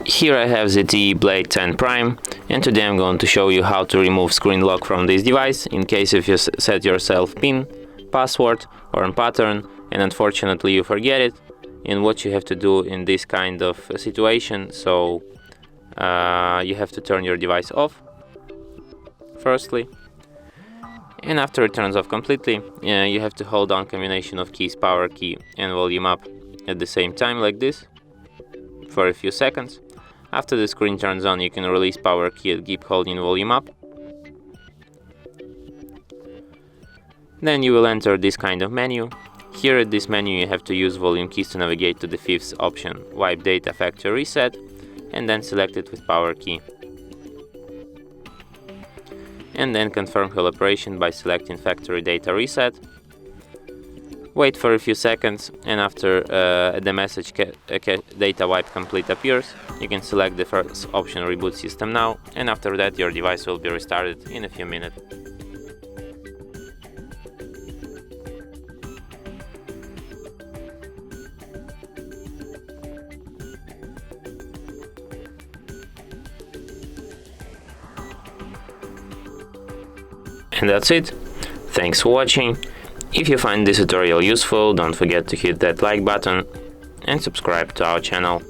Here I have ZTE Blade 10 Prime, and today I'm going to show you how to remove screen lock from this device in case if you set yourself PIN, password or pattern and unfortunately you forget it, and what you have to do in this kind of situation. So you have to turn your device off firstly, and after it turns off completely, you have to hold down combination of keys, power key and volume up at the same time like this for a few seconds. After the screen turns on, you can release power key and keep holding volume up. Then you will enter this kind of menu. Here at this menu you have to use volume keys to navigate to the fifth option, wipe data factory reset, and then select it with power key. And then confirm whole operation by selecting factory data reset. Wait for a few seconds, and after the message data wipe complete appears, you can select the first option, reboot system now, and after that your device will be restarted in a few minutes. And that's it. Thanks for watching. If you find this tutorial useful, don't forget to hit that like button and subscribe to our channel.